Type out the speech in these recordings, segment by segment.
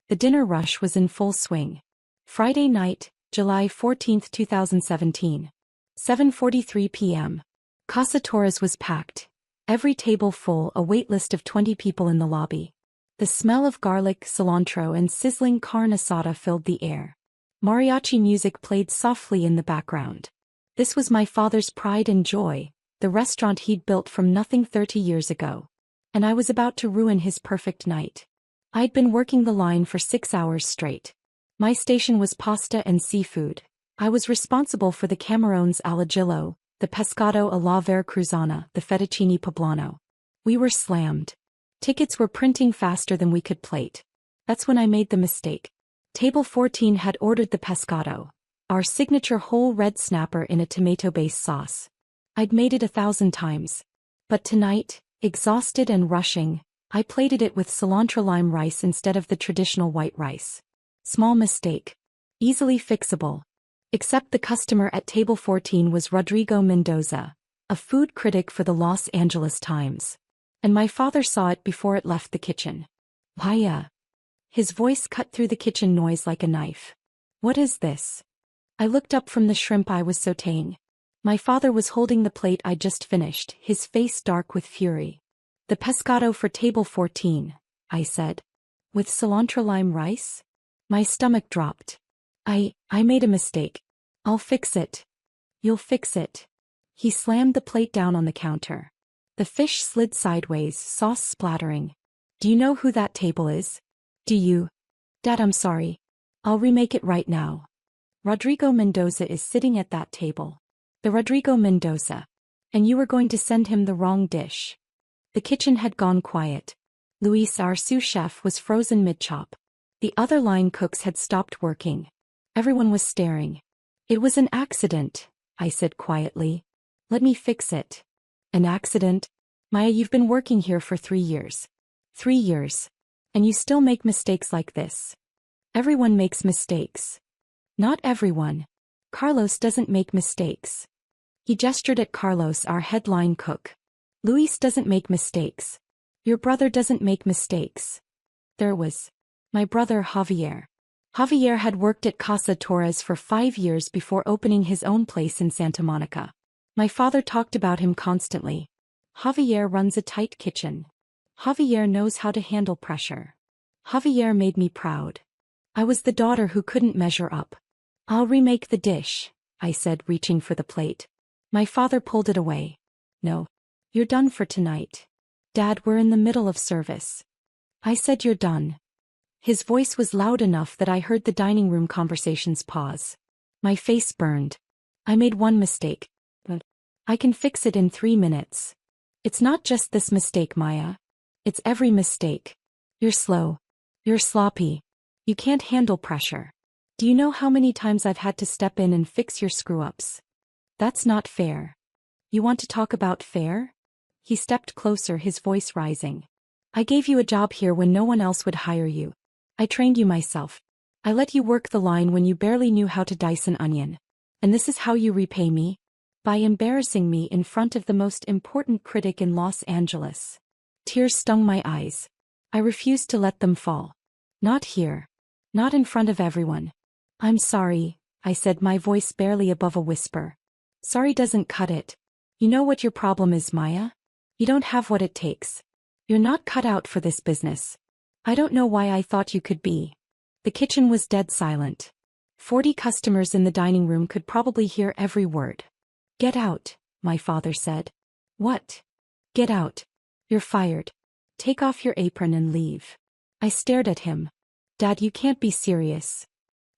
The dinner rush was in full swing. Friday night, July 14, 2017. 7:43 p.m. Casa Torres was packed. Every table full, a wait list of 20 people in the lobby. The smell of garlic, cilantro and sizzling carne asada filled the air. Mariachi music played softly in the background. This was my father's pride and joy, the restaurant he'd built from nothing 30 years ago. And I was about to ruin his perfect night. I'd been working the line for 6 hours straight. My station was pasta and seafood. I was responsible for the camarones alla gillo, the pescado alla veracruzana, the fettuccine poblano. We were slammed. Tickets were printing faster than we could plate. That's when I made the mistake. Table 14 had ordered the pescado, our signature whole red snapper in a tomato-based sauce. I'd made it 1,000 times. But tonight, exhausted and rushing, I plated it with cilantro lime rice instead of the traditional white rice. Small mistake. Easily fixable. Except the customer at table 14 was Rodrigo Mendoza, a food critic for the Los Angeles Times. And my father saw it before it left the kitchen. Vaya. His voice cut through the kitchen noise like a knife. What is this? I looked up from the shrimp I was sautéing. My father was holding the plate I'd just finished, his face dark with fury. The pescado for table 14, I said. With cilantro lime rice? My stomach dropped. I made a mistake. I'll fix it. You'll fix it. He slammed the plate down on the counter. The fish slid sideways, sauce splattering. Do you know who that table is? Do you? Dad, I'm sorry. I'll remake it right now. Rodrigo Mendoza is sitting at that table. The Rodrigo Mendoza. And you were going to send him the wrong dish. The kitchen had gone quiet. Luis, our sous chef, was frozen mid-chop. The other line cooks had stopped working. Everyone was staring. It was an accident, I said quietly. Let me fix it. An accident? Maya, you've been working here for 3 years. 3 years. And you still make mistakes like this. Everyone makes mistakes. Not everyone. Carlos doesn't make mistakes. He gestured at Carlos, our headline cook. Luis doesn't make mistakes. Your brother doesn't make mistakes. There was my brother Javier. Javier had worked at Casa Torres for 5 years before opening his own place in Santa Monica. My father talked about him constantly. Javier runs a tight kitchen. Javier knows how to handle pressure. Javier made me proud. I was the daughter who couldn't measure up. I'll remake the dish, I said, reaching for the plate. My father pulled it away. No. You're done for tonight. Dad, we're in the middle of service. I said you're done. His voice was loud enough that I heard the dining room conversations pause. My face burned. I made one mistake. But I can fix it in 3 minutes. It's not just this mistake, Maya. It's every mistake. You're slow. You're sloppy. You can't handle pressure. Do you know how many times I've had to step in and fix your screw-ups? That's not fair. You want to talk about fair? He stepped closer, his voice rising. I gave you a job here when no one else would hire you. I trained you myself. I let you work the line when you barely knew how to dice an onion. And this is how you repay me? By embarrassing me in front of the most important critic in Los Angeles. Tears stung my eyes. I refused to let them fall. Not here. Not in front of everyone. I'm sorry, I said, my voice barely above a whisper. Sorry doesn't cut it. You know what your problem is, Maya? You don't have what it takes. You're not cut out for this business. I don't know why I thought you could be. The kitchen was dead silent. 40 customers in the dining room could probably hear every word. Get out, my father said. What? Get out. You're fired. Take off your apron and leave. I stared at him. Dad, you can't be serious.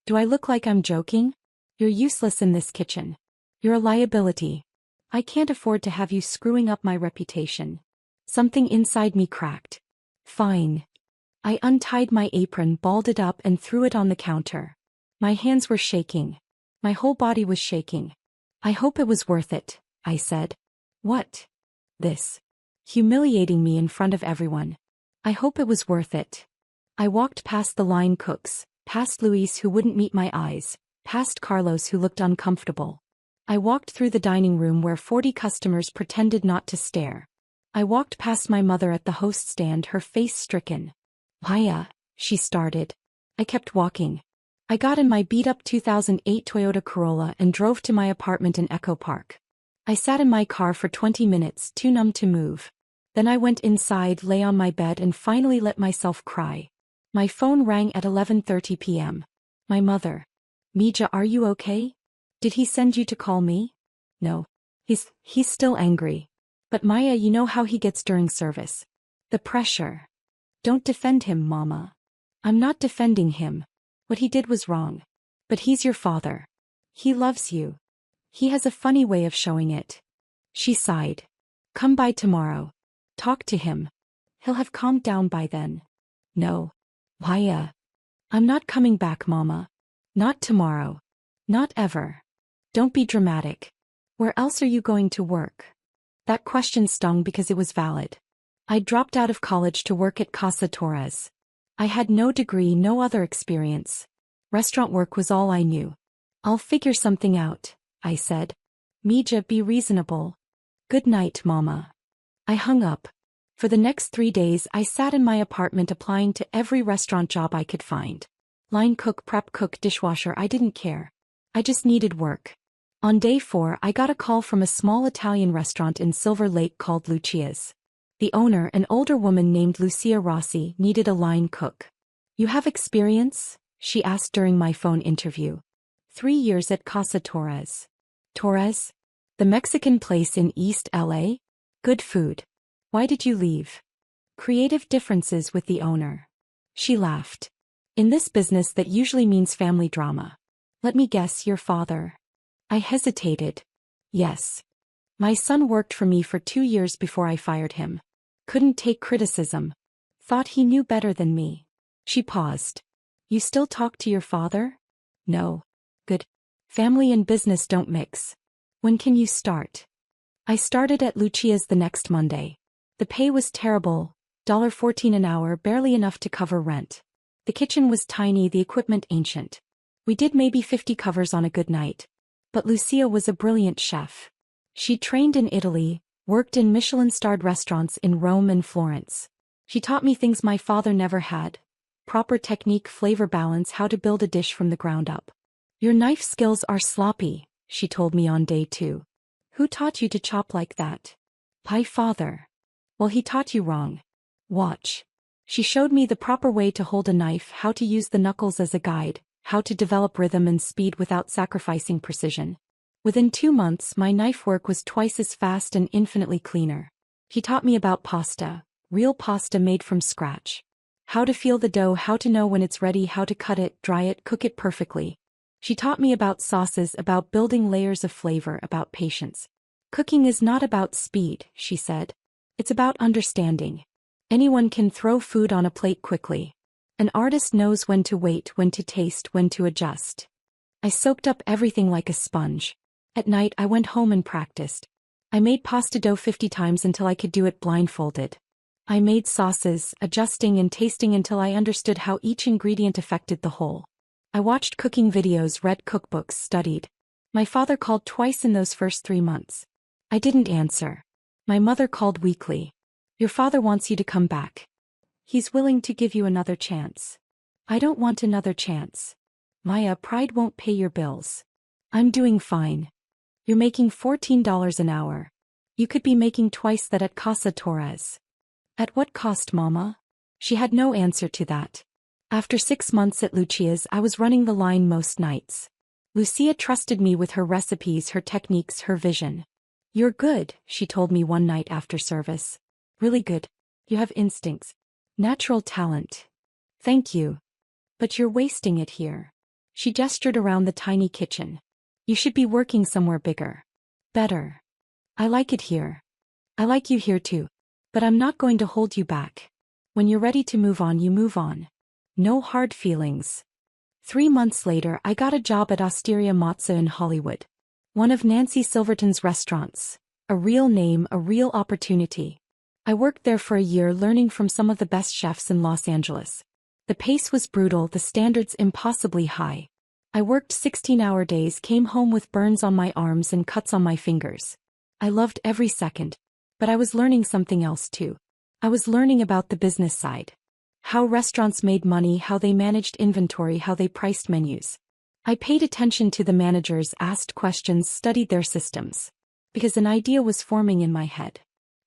Do I look like I'm joking? You're useless in this kitchen. You're a liability. I can't afford to have you screwing up my reputation. Something inside me cracked. Fine. I untied my apron, balled it up and threw it on the counter. My hands were shaking. My whole body was shaking. I hope it was worth it, I said. What? This. Humiliating me in front of everyone. I hope it was worth it. I walked past the line cooks, past Luis who wouldn't meet my eyes, past Carlos who looked uncomfortable. I walked through the dining room where 40 customers pretended not to stare. I walked past my mother at the host stand, her face stricken. Maya, she started. I kept walking. I got in my beat-up 2008 Toyota Corolla and drove to my apartment in Echo Park. I sat in my car for 20 minutes, too numb to move. Then I went inside, lay on my bed and finally let myself cry. My phone rang at 11:30 p.m. My mother. Mija, are you okay? Did he send you to call me? No. He's still angry. But Maya, you know how he gets during service. The pressure. Don't defend him, Mama. I'm not defending him. What he did was wrong. But he's your father. He loves you. He has a funny way of showing it. She sighed. Come by tomorrow. Talk to him. He'll have calmed down by then. No. Maya. I'm not coming back, Mama. Not tomorrow. Not ever. Don't be dramatic. Where else are you going to work? That question stung because it was valid. I dropped out of college to work at Casa Torres. I had no degree, no other experience. Restaurant work was all I knew. I'll figure something out, I said. Mija, be reasonable. Good night, Mama. I hung up. For the next 3 days I sat in my apartment applying to every restaurant job I could find. Line cook, prep cook, dishwasher, I didn't care. I just needed work. On day 4 I got a call from a small Italian restaurant in Silver Lake called Lucia's. The owner, an older woman named Lucia Rossi, needed a line cook. You have experience? She asked during my phone interview. 3 years at Casa Torres. Torres? The Mexican place in East LA? Good food. Why did you leave? Creative differences with the owner. She laughed. In this business that usually means family drama. Let me guess, your father. I hesitated. Yes. My son worked for me for 2 years before I fired him. Couldn't take criticism. Thought he knew better than me. She paused. You still talk to your father? No. Good. Family and business don't mix. When can you start? I started at Lucia's the next Monday. The pay was terrible, $14 an hour, barely enough to cover rent. The kitchen was tiny, the equipment ancient. We did maybe 50 covers on a good night. But Lucia was a brilliant chef. She trained in Italy, worked in Michelin-starred restaurants in Rome and Florence. She taught me things my father never had. Proper technique, flavor balance, how to build a dish from the ground up. Your knife skills are sloppy, she told me on day 2. Who taught you to chop like that? My father. Well, he taught you wrong. Watch. She showed me the proper way to hold a knife, how to use the knuckles as a guide, how to develop rhythm and speed without sacrificing precision. Within 2 months, my knife work was twice as fast and infinitely cleaner. He taught me about pasta, real pasta made from scratch. How to feel the dough, how to know when it's ready, how to cut it, dry it, cook it perfectly. She taught me about sauces, about building layers of flavor, about patience. Cooking is not about speed, she said. It's about understanding. Anyone can throw food on a plate quickly. An artist knows when to wait, when to taste, when to adjust. I soaked up everything like a sponge. At night I went home and practiced. I made pasta dough 50 times until I could do it blindfolded. I made sauces, adjusting and tasting until I understood how each ingredient affected the whole. I watched cooking videos, read cookbooks, studied. My father called twice in those first 3 months. I didn't answer. My mother called weekly. Your father wants you to come back. He's willing to give you another chance. I don't want another chance. Maya, pride won't pay your bills. I'm doing fine. You're making $14 an hour. You could be making twice that at Casa Torres. At what cost, Mama? She had no answer to that. After 6 months at Lucia's, I was running the line most nights. Lucia trusted me with her recipes, her techniques, her vision. You're good, she told me one night after service. Really good. You have instincts. Natural talent. Thank you. But you're wasting it here. She gestured around the tiny kitchen. You should be working somewhere bigger. Better. I like it here. I like you here too. But I'm not going to hold you back. When you're ready to move on, you move on. No hard feelings. 3 months later, I got a job at Osteria Mozza in Hollywood. One of Nancy Silverton's restaurants. A real name, a real opportunity. I worked there for a year learning from some of the best chefs in Los Angeles. The pace was brutal, the standards impossibly high. I worked 16-hour days, came home with burns on my arms and cuts on my fingers. I loved every second. But I was learning something else too. I was learning about the business side. How restaurants made money, how they managed inventory, how they priced menus. I paid attention to the managers, asked questions, studied their systems. Because an idea was forming in my head.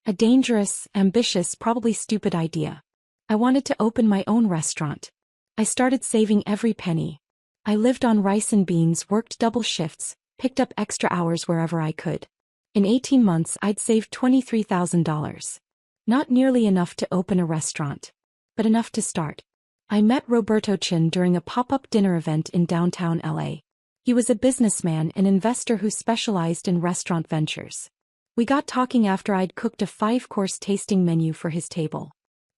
A dangerous, ambitious, probably stupid idea. I wanted to open my own restaurant. I started saving every penny. I lived on rice and beans, worked double shifts, picked up extra hours wherever I could. In 18 months I'd saved $23,000. Not nearly enough to open a restaurant, but enough to start. I met Roberto Chin during a pop-up dinner event in downtown LA. He was a businessman, an investor who specialized in restaurant ventures. We got talking after I'd cooked a 5-course tasting menu for his table.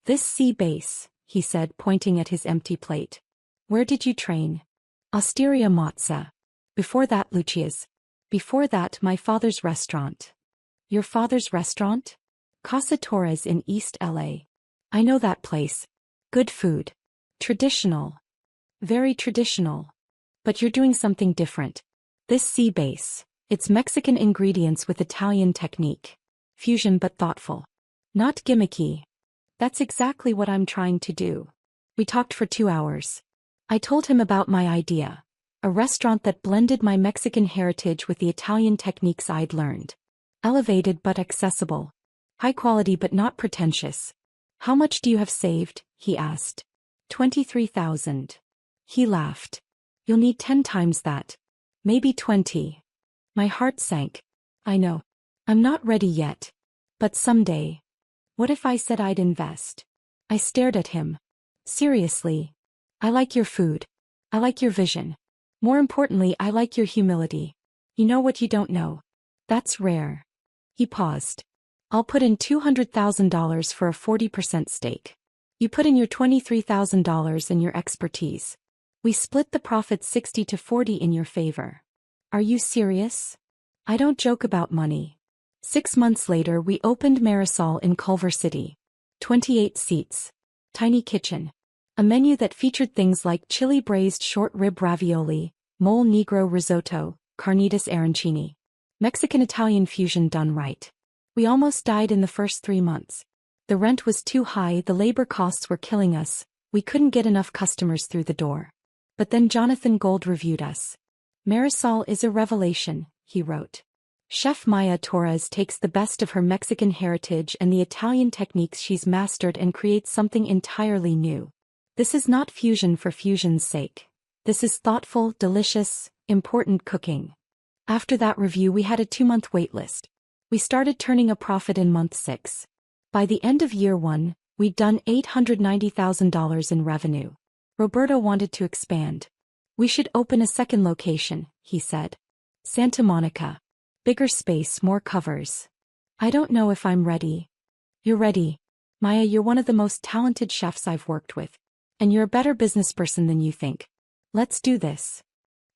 This sea base, he said, pointing at his empty plate. Where did you train? Osteria Mozza. Before that, Lucia's. Before that, my father's restaurant. Your father's restaurant? Casa Torres in East LA. I know that place. Good food. Traditional. Very traditional. But you're doing something different. This sea base, it's Mexican ingredients with Italian technique. Fusion but thoughtful. Not gimmicky. That's exactly what I'm trying to do. We talked for 2 hours. I told him about my idea. A restaurant that blended my Mexican heritage with the Italian techniques I'd learned. Elevated but accessible. High quality but not pretentious. How much do you have saved? He asked. 23,000. He laughed. You'll need 10 times that. Maybe 20. My heart sank. I know. I'm not ready yet. But someday. What if I said I'd invest? I stared at him. Seriously. I like your food. I like your vision. More importantly, I like your humility. You know what you don't know. That's rare. He paused. I'll put in $200,000 for a 40% stake. You put in your $23,000 and your expertise. We split the profit 60 to 40 in your favor. Are you serious? I don't joke about money. 6 months later, we opened Marisol in Culver City. 28 seats. Tiny kitchen. A menu that featured things like chili braised short rib ravioli, mole negro risotto, carnitas arancini. Mexican-Italian fusion done right. We almost died in the first 3 months. The rent was too high, the labor costs were killing us, we couldn't get enough customers through the door. But then Jonathan Gold reviewed us. Marisol is a revelation, he wrote. Chef Maya Torres takes the best of her Mexican heritage and the Italian techniques she's mastered and creates something entirely new. This is not fusion for fusion's sake. This is thoughtful, delicious, important cooking. After that review, we had a 2-month waitlist. We started turning a profit in month 6. By the end of year 1, we'd done $890,000 in revenue. Roberto wanted to expand. We should open a second location, he said. Santa Monica. Bigger space, more covers. I don't know if I'm ready. You're ready. Maya, you're one of the most talented chefs I've worked with. And you're a better businessperson than you think. Let's do this.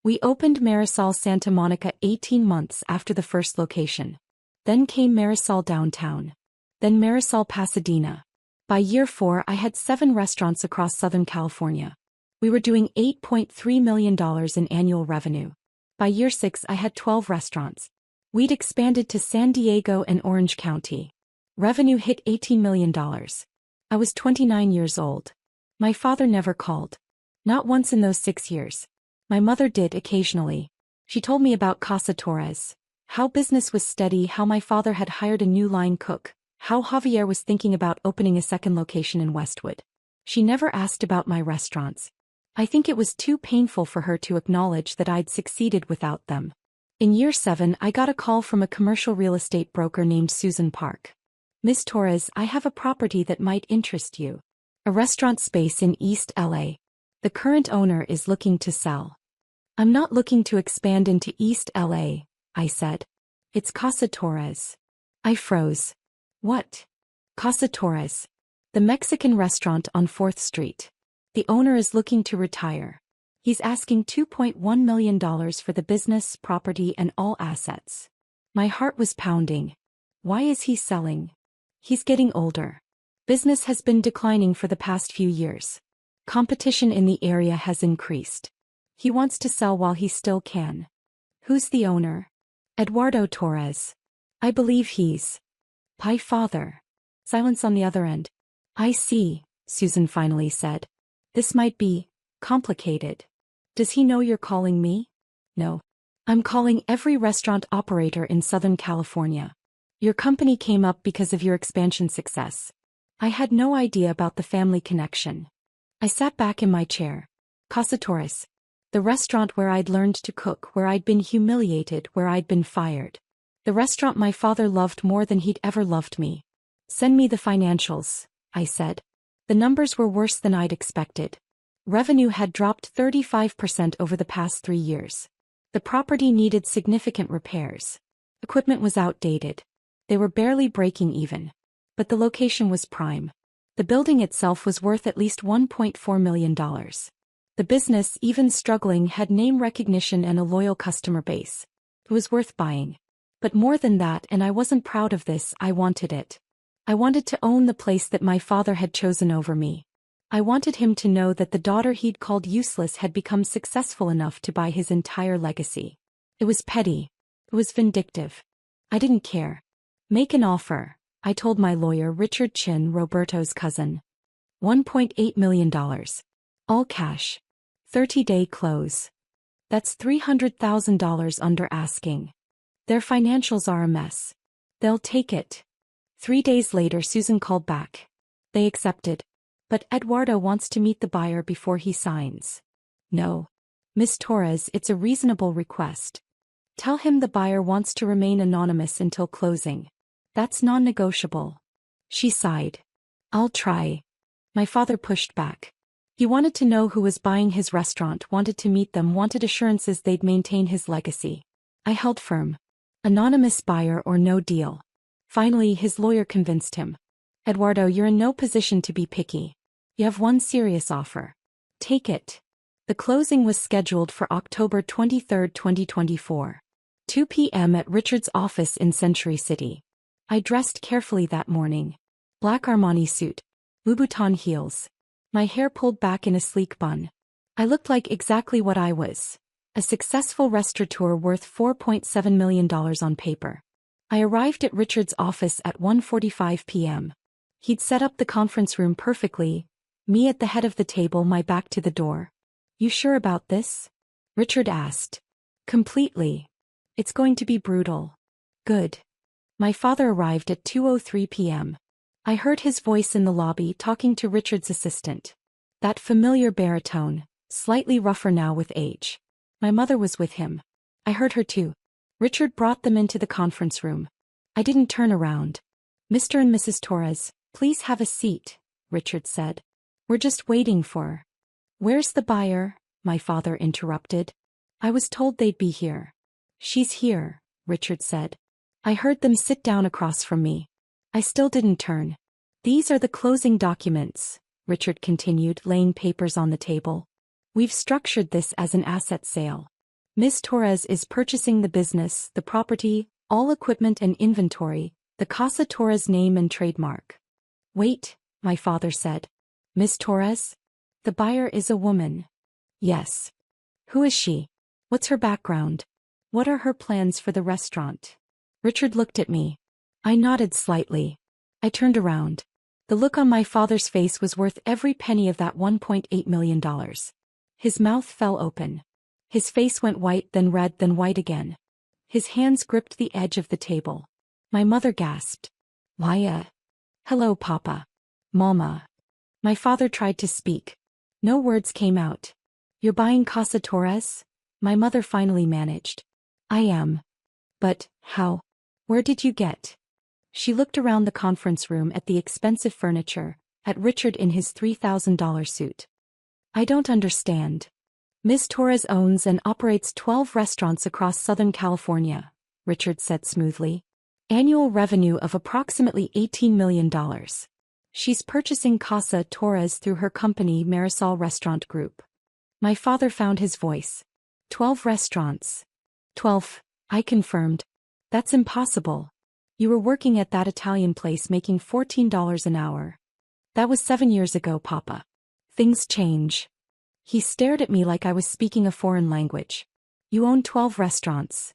We opened Marisol Santa Monica 18 months after the first location. Then came Marisol Downtown. Then Marisol Pasadena. By year 4, I had 7 restaurants across Southern California. We were doing $8.3 million in annual revenue. By year 6, I had 12 restaurants. We'd expanded to San Diego and Orange County. Revenue hit $18 million. I was 29 years old. My father never called. Not once in those 6 years. My mother did occasionally. She told me about Casa Torres. How business was steady, how my father had hired a new line cook, how Javier was thinking about opening a second location in Westwood. She never asked about my restaurants. I think it was too painful for her to acknowledge that I'd succeeded without them. In year 7, I got a call from a commercial real estate broker named Susan Park. Miss Torres, I have a property that might interest you. A restaurant space in East LA. The current owner is looking to sell. I'm not looking to expand into East LA, I said. It's Casa Torres. I froze. What? Casa Torres. The Mexican restaurant on 4th Street. The owner is looking to retire. He's asking $2.1 million for the business, property, and all assets. My heart was pounding. Why is he selling? He's getting older. Business has been declining for the past few years. Competition in the area has increased. He wants to sell while he still can. Who's the owner? Eduardo Torres. I believe he's my father. Silence on the other end. I see, Susan finally said. This might be complicated. Does he know you're calling me? No. I'm calling every restaurant operator in Southern California. Your company came up because of your expansion success. I had no idea about the family connection. I sat back in my chair. Casa Torres. The restaurant where I'd learned to cook, where I'd been humiliated, where I'd been fired. The restaurant my father loved more than he'd ever loved me. Send me the financials, I said. The numbers were worse than I'd expected. Revenue had dropped 35% over the past 3 years. The property needed significant repairs. Equipment was outdated. They were barely breaking even. But the location was prime. The building itself was worth at least $1.4 million. The business, even struggling, had name recognition and a loyal customer base. It was worth buying. But more than that, and I wasn't proud of this, I wanted it. I wanted to own the place that my father had chosen over me. I wanted him to know that the daughter he'd called useless had become successful enough to buy his entire legacy. It was petty. It was vindictive. I didn't care. Make an offer, I told my lawyer Richard Chin, Roberto's cousin. $1.8 million. All cash. 30-day close. That's $300,000 under asking. Their financials are a mess. They'll take it. 3 days later Susan called back. They accepted. But Eduardo wants to meet the buyer before he signs. No. Miss Torres, it's a reasonable request. Tell him the buyer wants to remain anonymous until closing. That's non-negotiable. She sighed. I'll try. My father pushed back. He wanted to know who was buying his restaurant, wanted to meet them, wanted assurances they'd maintain his legacy. I held firm. Anonymous buyer or no deal. Finally, his lawyer convinced him. Eduardo, you're in no position to be picky. You have one serious offer. Take it. The closing was scheduled for October 23, 2024. 2 p.m. at Richard's office in Century City. I dressed carefully that morning. Black Armani suit. Louboutin heels. My hair pulled back in a sleek bun. I looked like exactly what I was. A successful restaurateur worth $4.7 million on paper. I arrived at Richard's office at 1:45 p.m. He'd set up the conference room perfectly, me at the head of the table, my back to the door. You sure about this? Richard asked. Completely. It's going to be brutal. Good. My father arrived at 2:03 p.m. I heard his voice in the lobby talking to Richard's assistant. That familiar baritone, slightly rougher now with age. My mother was with him. I heard her too. Richard brought them into the conference room. I didn't turn around. Mr. and Mrs. Torres, please have a seat, Richard said. We're just waiting for. Where's the buyer? My father interrupted. I was told they'd be here. She's here, Richard said. I heard them sit down across from me. I still didn't turn. These are the closing documents, Richard continued, laying papers on the table. We've structured this as an asset sale. Ms. Torres is purchasing the business, the property, all equipment and inventory, the Casa Torres name and trademark. Wait, my father said. Ms. Torres? The buyer is a woman. Yes. Who is she? What's her background? What are her plans for the restaurant? Richard looked at me. I nodded slightly. I turned around. The look on my father's face was worth every penny of that $1.8 million. His mouth fell open. His face went white, then red, then white again. His hands gripped the edge of the table. My mother gasped. Why, hello, Papa. Mama. My father tried to speak. No words came out. You're buying Casa Torres? My mother finally managed. I am. But, how? Where did you get? She looked around the conference room at the expensive furniture, at Richard in his $3,000 suit. I don't understand. Ms. Torres owns and operates 12 restaurants across Southern California, Richard said smoothly. Annual revenue of approximately $18 million. She's purchasing Casa Torres through her company Marisol Restaurant Group. My father found his voice. 12 restaurants. 12, I confirmed. That's impossible. You were working at that Italian place making $14 an hour. That was 7 years ago, Papa. Things change. He stared at me like I was speaking a foreign language. You own 12 restaurants.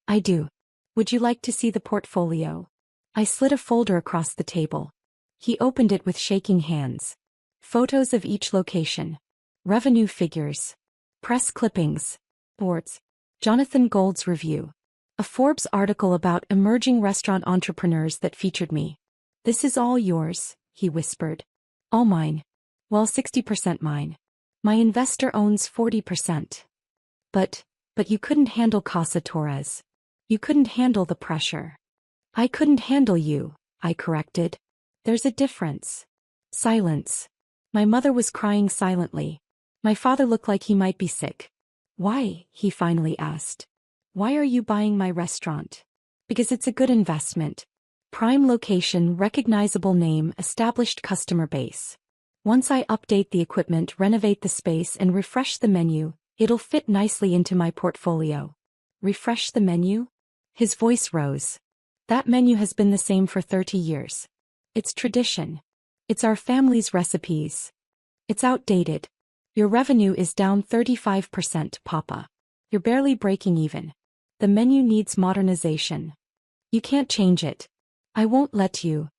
I do. Would you like to see the portfolio? I slid a folder across the table. He opened it with shaking hands. Photos of each location. Revenue figures. Press clippings. Boards. Jonathan Gold's review. A Forbes article about emerging restaurant entrepreneurs that featured me. "This is all yours," he whispered. "All mine. Well, 60% mine. My investor owns 40%. But you couldn't handle Casa Torres. You couldn't handle the pressure." "I couldn't handle you," I corrected. "There's a difference." Silence. My mother was crying silently. My father looked like he might be sick. "Why?" he finally asked. "Why are you buying my restaurant?" "Because it's a good investment. Prime location, recognizable name, established customer base. Once I update the equipment, renovate the space, and refresh the menu, it'll fit nicely into my portfolio." "Refresh the menu?" His voice rose. "That menu has been the same for 30 years. It's tradition. It's our family's recipes. It's outdated. Your revenue is down 35%, Papa. You're barely breaking even. The menu needs modernization. You can't change it. I won't let you.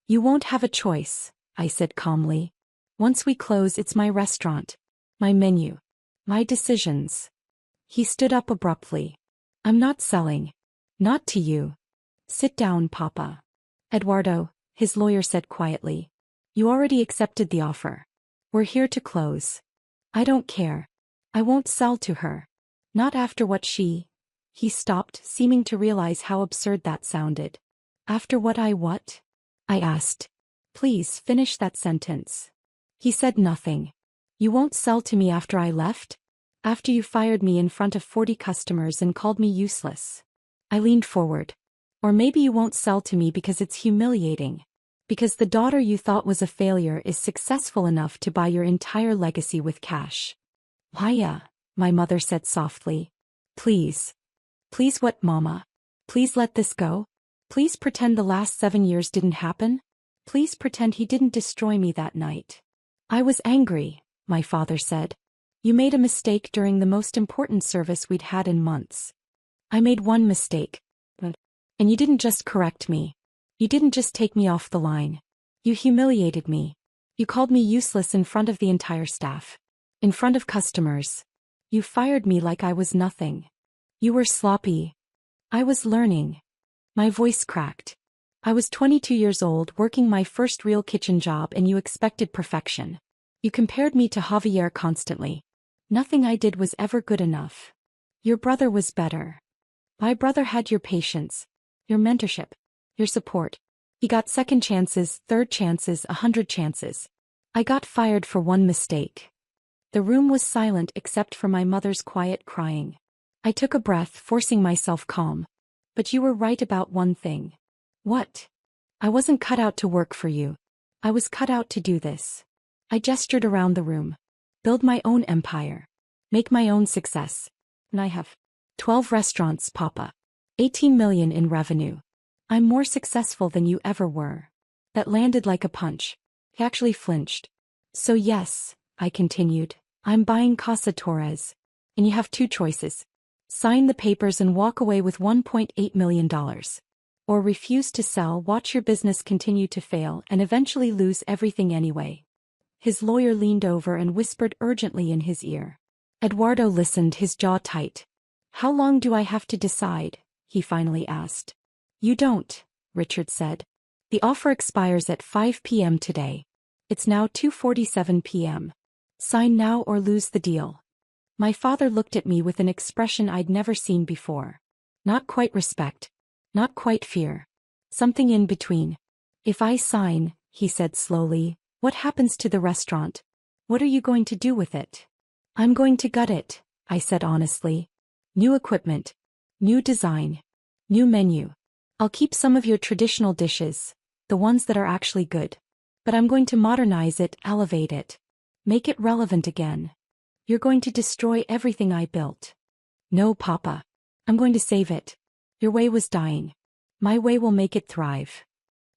You won't have a choice," I said calmly. "Once we close, it's my restaurant. My menu. My decisions." He stood up abruptly. "I'm not selling. Not to you." "Sit down, Papa." "Eduardo," his lawyer said quietly. "You already accepted the offer. We're here to close. I don't care. I won't sell to her. Not after what she—" He stopped, seeming to realize how absurd that sounded. "After what what?" I asked. "Please finish that sentence." He said nothing. "You won't sell to me after I left? After you fired me in front of 40 customers and called me useless?" I leaned forward. "Or maybe you won't sell to me because it's humiliating. Because the daughter you thought was a failure is successful enough to buy your entire legacy with cash." "Maya," my mother said softly. "Please. Please what, Mama? Please let this go? Please pretend the last 7 years didn't happen? Please pretend he didn't destroy me that night." "I was angry," my father said. "You made a mistake during the most important service we'd had in months." "I made one mistake. And you didn't just correct me. You didn't just take me off the line. You humiliated me. You called me useless in front of the entire staff. In front of customers. You fired me like I was nothing. You were sloppy. I was learning." My voice cracked. "I was 22 years old, working my first real kitchen job, and you expected perfection. You compared me to Javier constantly. Nothing I did was ever good enough. Your brother was better. My brother had your patience, your mentorship, your support. He got second chances, third chances, 100 chances. I got fired for one mistake." The room was silent except for my mother's quiet crying. I took a breath, forcing myself calm. "But you were right about one thing." "What?" "I wasn't cut out to work for you. I was cut out to do this." I gestured around the room. "Build my own empire. Make my own success. And I have 12 restaurants, Papa. 18 million in revenue. I'm more successful than you ever were." That landed like a punch. He actually flinched. "So yes," I continued, "I'm buying Casa Torres. And you have 2 choices. Sign the papers and walk away with $1.8 million. Or refuse to sell, watch your business continue to fail, and eventually lose everything anyway." His lawyer leaned over and whispered urgently in his ear. Eduardo listened, his jaw tight. "How long do I have to decide?" he finally asked. "You don't," Richard said. "The offer expires at 5 p.m. today. It's now 2:47 p.m. Sign now or lose the deal." My father looked at me with an expression I'd never seen before. Not quite respect. Not quite fear. Something in between. "If I sign," he said slowly, "what happens to the restaurant? What are you going to do with it?" "I'm going to gut it," I said honestly. "New equipment. New design. New menu. I'll keep some of your traditional dishes, the ones that are actually good. But I'm going to modernize it, elevate it. Make it relevant again." "You're going to destroy everything I built." "No, Papa. I'm going to save it. Your way was dying. My way will make it thrive."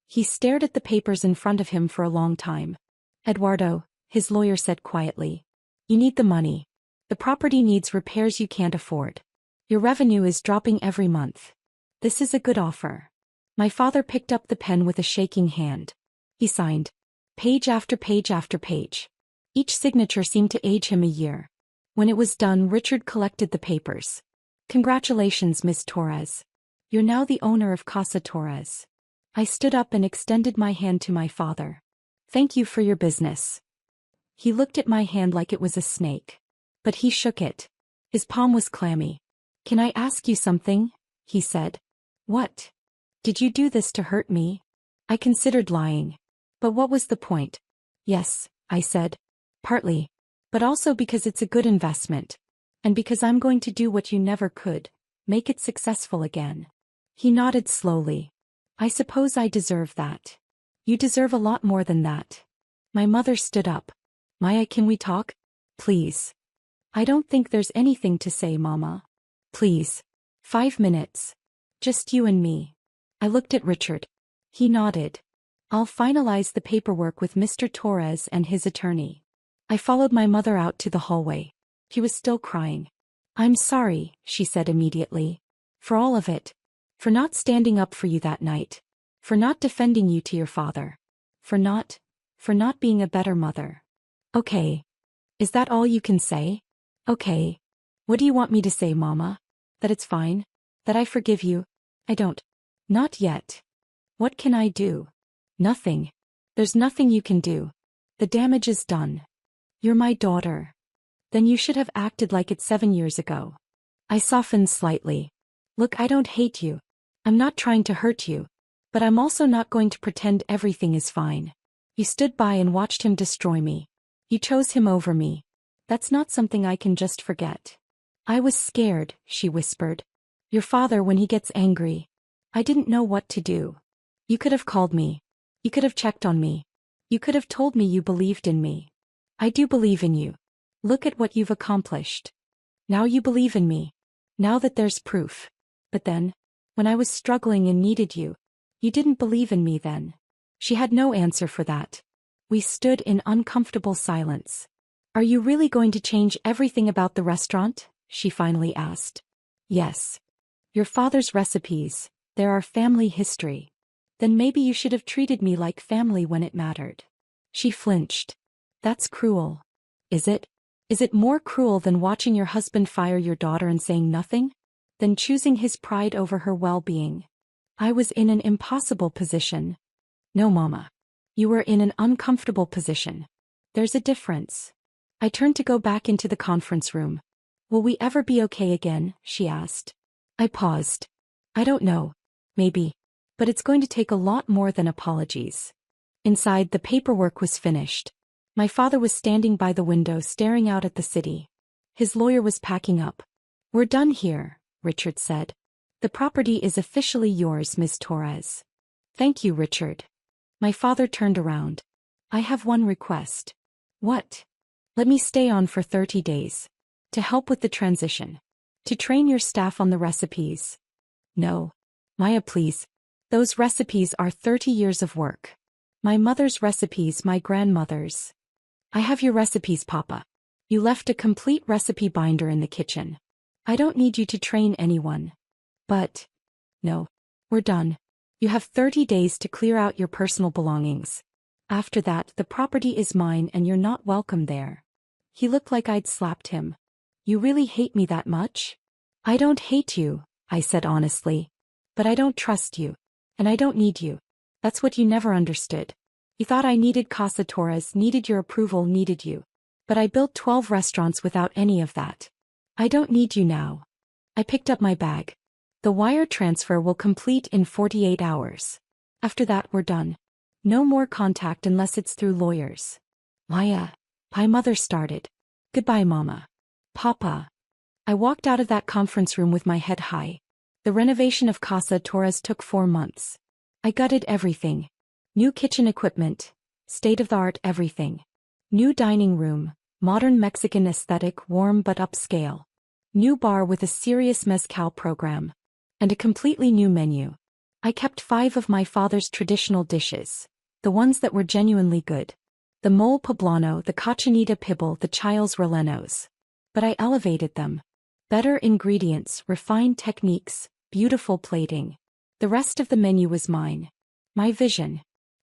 He stared at the papers in front of him for a long time. "Eduardo," his lawyer said quietly, "you need the money. The property needs repairs you can't afford. Your revenue is dropping every month. This is a good offer." My father picked up the pen with a shaking hand. He signed. Page after page after page. Each signature seemed to age him a year. When it was done, Richard collected the papers. Congratulations, Miss Torres. You're now the owner of Casa Torres. I stood up and extended my hand to my father. Thank you for your business. He looked at my hand like it was a snake. But he shook it. His palm was clammy. Can I ask you something? He said. What? Did you do this to hurt me? I considered lying. But what was the point? Yes, I said. Partly. But also because it's a good investment. And because I'm going to do what you never could, make it successful again. He nodded slowly. I suppose I deserve that. You deserve a lot more than that. My mother stood up. Maya, can we talk? Please. I don't think there's anything to say, Mama. Please. 5 minutes. Just you and me. I looked at Richard. He nodded. I'll finalize the paperwork with Mr. Torres and his attorney. I followed my mother out to the hallway. She was still crying. I'm sorry, she said immediately. For all of it. For not standing up for you that night. For not defending you to your father. For not being a better mother. Okay. Is that all you can say? Okay. What do you want me to say, Mama? That it's fine? That I forgive you? I don't. Not yet. What can I do? Nothing. There's nothing you can do. The damage is done. You're my daughter. Then you should have acted like it 7 years ago. I softened slightly. Look, I don't hate you. I'm not trying to hurt you. But I'm also not going to pretend everything is fine. You stood by and watched him destroy me. You chose him over me. That's not something I can just forget. I was scared, she whispered. Your father, when he gets angry. I didn't know what to do. You could have called me. You could have checked on me. You could have told me you believed in me. I do believe in you. Look at what you've accomplished. Now you believe in me. Now that there's proof. But then, when I was struggling and needed you, you didn't believe in me then. She had no answer for that. We stood in uncomfortable silence. Are you really going to change everything about the restaurant? She finally asked. Yes. Your father's recipes, they're our family history. Then maybe you should have treated me like family when it mattered. She flinched. That's cruel. Is it? Is it more cruel than watching your husband fire your daughter and saying nothing? Than choosing his pride over her well-being? I was in an impossible position. No, Mama. You were in an uncomfortable position. There's a difference. I turned to go back into the conference room. Will we ever be okay again? She asked. I paused. I don't know. Maybe. But it's going to take a lot more than apologies. Inside, the paperwork was finished. My father was standing by the window staring out at the city. His lawyer was packing up. We're done here, Richard said. The property is officially yours, Miss Torres. Thank you, Richard. My father turned around. I have one request. What? Let me stay on for 30 days. To help with the transition. To train your staff on the recipes. No. Maya, please. Those recipes are 30 years of work. My mother's recipes, my grandmother's. I have your recipes, Papa. You left a complete recipe binder in the kitchen. I don't need you to train anyone. But. No. We're done. You have 30 days to clear out your personal belongings. After that, the property is mine and you're not welcome there. He looked like I'd slapped him. You really hate me that much? I don't hate you, I said honestly. But I don't trust you. And I don't need you. That's what you never understood. You thought I needed Casa Torres, needed your approval, needed you. But I built 12 restaurants without any of that. I don't need you now. I picked up my bag. The wire transfer will complete in 48 hours. After that, we're done. No more contact unless it's through lawyers. Maya. My mother started. Goodbye, Mama. Papa. I walked out of that conference room with my head high. The renovation of Casa Torres took 4 months. I gutted everything. New kitchen equipment, state-of-the-art everything. New dining room, modern Mexican aesthetic, warm but upscale. New bar with a serious mezcal program. And a completely new menu. I kept 5 of my father's traditional dishes. The ones that were genuinely good. The mole poblano, the cochinita pibil, the chiles rellenos. But I elevated them. Better ingredients, refined techniques, beautiful plating. The rest of the menu was mine. My vision.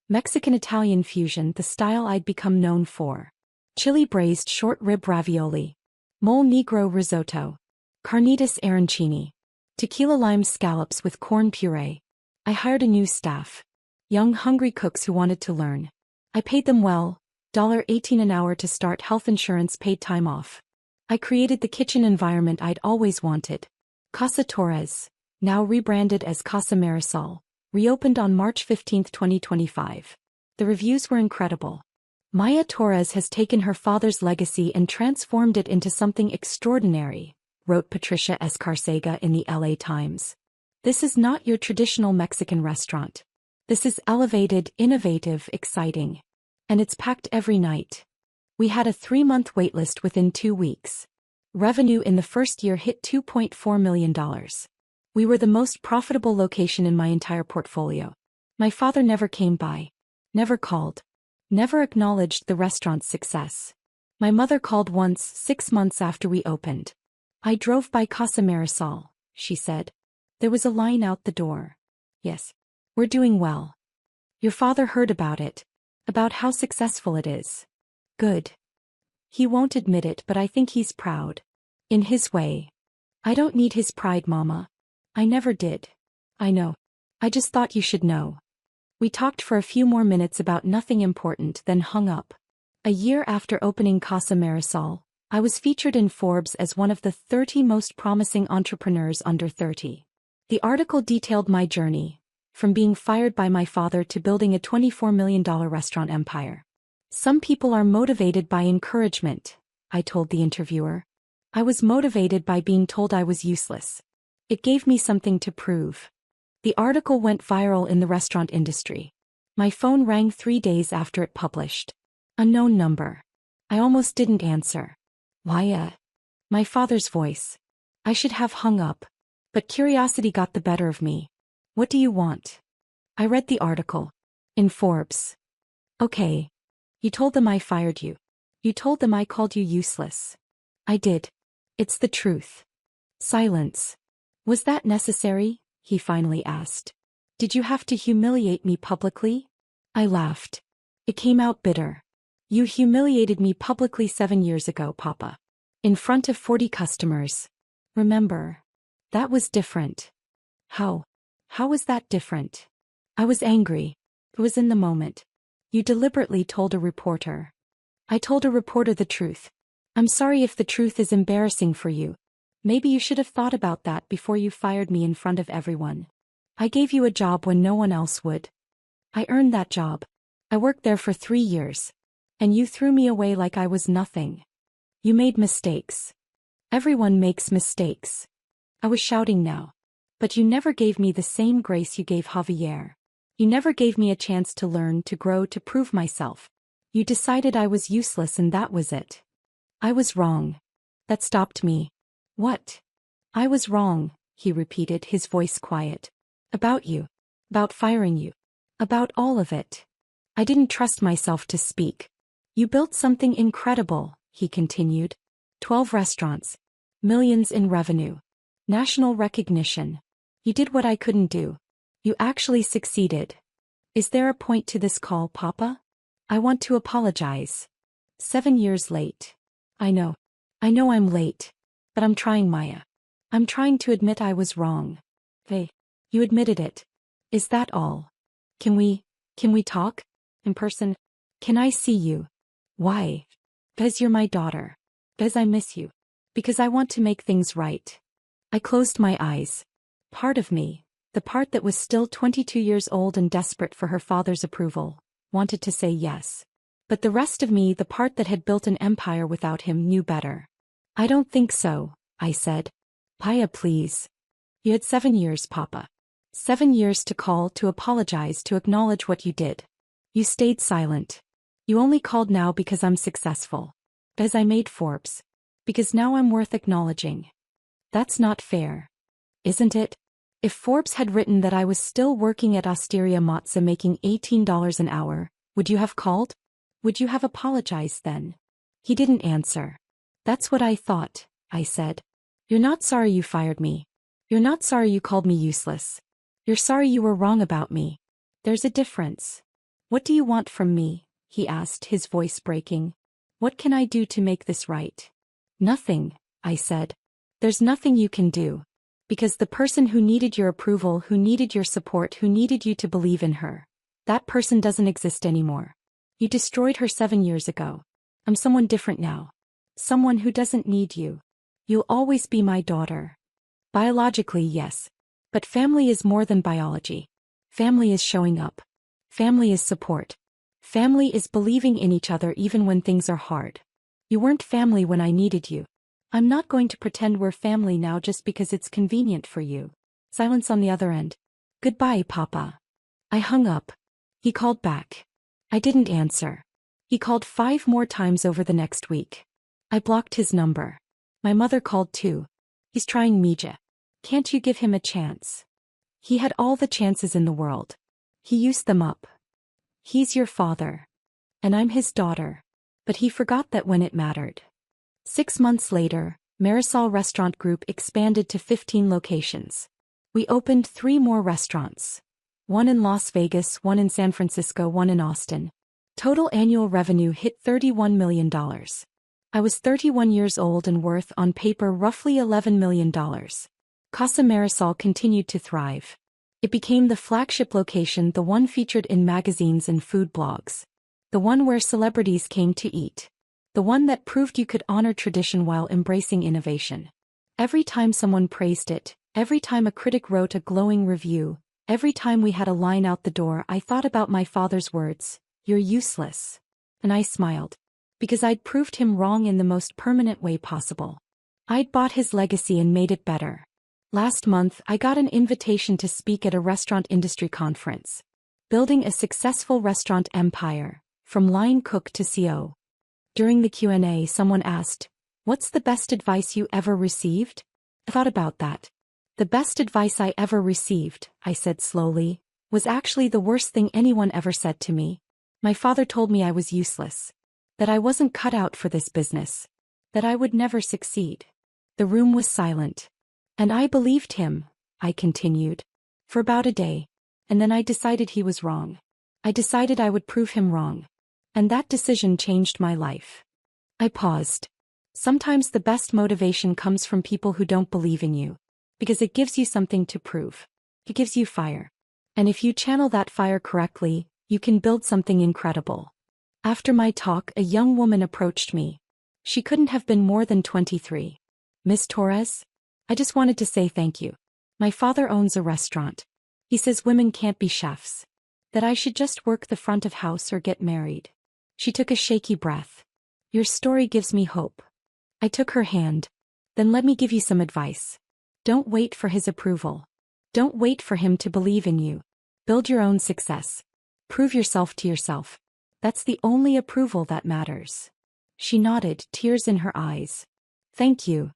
Mexican-Italian fusion, the style I'd become known for. Chili braised short rib ravioli. Mole negro risotto. Carnitas arancini. Tequila lime scallops with corn puree. I hired a new staff. Young, hungry cooks who wanted to learn. I paid them well, $18 an hour to start, health insurance, paid time off. I created the kitchen environment I'd always wanted. Casa Torres, now rebranded as Casa Marisol, reopened on March 15, 2025. The reviews were incredible. Maya Torres has taken her father's legacy and transformed it into something extraordinary, wrote Patricia Escarcega in the LA Times. This is not your traditional Mexican restaurant. This is elevated, innovative, exciting. And it's packed every night. We had a 3-month waitlist within 2 weeks. Revenue in the first year hit $2.4 million. We were the most profitable location in my entire portfolio. My father never came by. Never called. Never acknowledged the restaurant's success. My mother called once, 6 months after we opened. I drove by Casa Marisol, she said. There was a line out the door. Yes. We're doing well. Your father heard about it. About how successful it is. Good. He won't admit it, but I think he's proud. In his way. I don't need his pride, Mama. I never did. I know. I just thought you should know. We talked for a few more minutes about nothing important, then hung up. A year after opening Casa Marisol, I was featured in Forbes as one of the 30 most promising entrepreneurs under 30. The article detailed my journey, from being fired by my father to building a $24 million restaurant empire. Some people are motivated by encouragement, I told the interviewer. I was motivated by being told I was useless. It gave me something to prove. The article went viral in the restaurant industry. My phone rang 3 days after it published. Unknown number. I almost didn't answer. Why? My father's voice. I should have hung up. But curiosity got the better of me. What do you want? I read the article. In Forbes. Okay. You told them I fired you. You told them I called you useless. I did. It's the truth. Silence. Was that necessary? He finally asked. Did you have to humiliate me publicly? I laughed. It came out bitter. You humiliated me publicly 7 years ago, Papa. In front of 40 customers. Remember? That was different. How? How was that different? I was angry. It was in the moment. You deliberately told a reporter. I told a reporter the truth. I'm sorry if the truth is embarrassing for you. Maybe you should have thought about that before you fired me in front of everyone. I gave you a job when no one else would. I earned that job. I worked there for 3 years. And you threw me away like I was nothing. You made mistakes. Everyone makes mistakes. I was shouting now. But you never gave me the same grace you gave Javier. You never gave me a chance to learn, to grow, to prove myself. You decided I was useless and that was it. I was wrong. That stopped me. What? I was wrong, he repeated, his voice quiet. About you. About firing you. About all of it. I didn't trust myself to speak. You built something incredible, he continued. 12 restaurants. Millions in revenue. National recognition. You did what I couldn't do. You actually succeeded. Is there a point to this call, Papa? I want to apologize. 7 years late. I know. I know I'm late. But I'm trying, Maya. I'm trying to admit I was wrong. Hey, you admitted it. Is that all? Can we talk? In person? Can I see you? Why? Because you're my daughter. Because I miss you. Because I want to make things right. I closed my eyes. Part of me, the part that was still 22 years old and desperate for her father's approval, wanted to say yes. But the rest of me, the part that had built an empire without him, knew better. I don't think so, I said. Paya, please. You had 7 years, Papa. 7 years to call, to apologize, to acknowledge what you did. You stayed silent. You only called now because I'm successful. Because I made Forbes. Because now I'm worth acknowledging. That's not fair. Isn't it? If Forbes had written that I was still working at Osteria Mozza making $18 an hour, would you have called? Would you have apologized then? He didn't answer. That's what I thought, I said. You're not sorry you fired me. You're not sorry you called me useless. You're sorry you were wrong about me. There's a difference. What do you want from me? He asked, his voice breaking. What can I do to make this right? Nothing, I said. There's nothing you can do. Because the person who needed your approval, who needed your support, who needed you to believe in her, that person doesn't exist anymore. You destroyed her 7 years ago. I'm someone different now. Someone who doesn't need you. You'll always be my daughter. Biologically, yes. But family is more than biology. Family is showing up. Family is support. Family is believing in each other even when things are hard. You weren't family when I needed you. I'm not going to pretend we're family now just because it's convenient for you. Silence on the other end. Goodbye, Papa. I hung up. He called back. I didn't answer. He called 5 more times over the next week. I blocked his number. My mother called too. He's trying Mija. Can't you give him a chance? He had all the chances in the world. He used them up. He's your father. And I'm his daughter. But he forgot that when it mattered. 6 months later, Marisol Restaurant Group expanded to 15 locations. We opened 3 more restaurants. 1 in Las Vegas, 1 in San Francisco, 1 in Austin. Total annual revenue hit $31 million. I was 31 years old and worth on paper roughly $11 million. Casa Marisol continued to thrive. It became the flagship location, the one featured in magazines and food blogs. The one where celebrities came to eat. The one that proved you could honor tradition while embracing innovation. Every time someone praised it, every time a critic wrote a glowing review, every time we had a line out the door, I thought about my father's words, "You're useless." And I smiled. Because I'd proved him wrong in the most permanent way possible. I'd bought his legacy and made it better. Last month, I got an invitation to speak at a restaurant industry conference. Building a successful restaurant empire, from line cook to CO. During the Q&A, someone asked, "What's the best advice you ever received?" I thought about that. The best advice I ever received, I said slowly, was actually the worst thing anyone ever said to me. My father told me I was useless. That I wasn't cut out for this business. That I would never succeed. The room was silent. And I believed him, I continued. For about a day. And then I decided he was wrong. I decided I would prove him wrong. And that decision changed my life. I paused. Sometimes the best motivation comes from people who don't believe in you. Because it gives you something to prove. It gives you fire. And if you channel that fire correctly, you can build something incredible. After my talk, a young woman approached me. She couldn't have been more than 23. "Miss Torres? I just wanted to say thank you. My father owns a restaurant. He says women can't be chefs. That I should just work the front of house or get married." She took a shaky breath. "Your story gives me hope." I took her hand. "Then let me give you some advice. Don't wait for his approval. Don't wait for him to believe in you. Build your own success. Prove yourself to yourself. That's the only approval that matters." She nodded, tears in her eyes. "Thank you."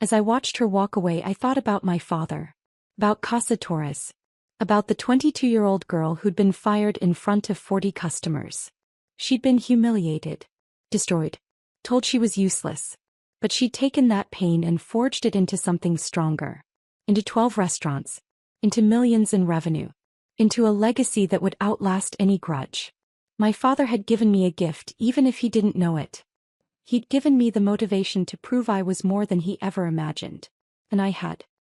As I watched her walk away, I thought about my father. About Casa Torres. About the 22-year-old girl who'd been fired in front of 40 customers. She'd been humiliated. Destroyed. Told she was useless. But she'd taken that pain and forged it into something stronger. Into 12 restaurants. Into millions in revenue. Into a legacy that would outlast any grudge. My father had given me a gift even if he didn't know it. He'd given me the motivation to prove I was more than he ever imagined. And I had.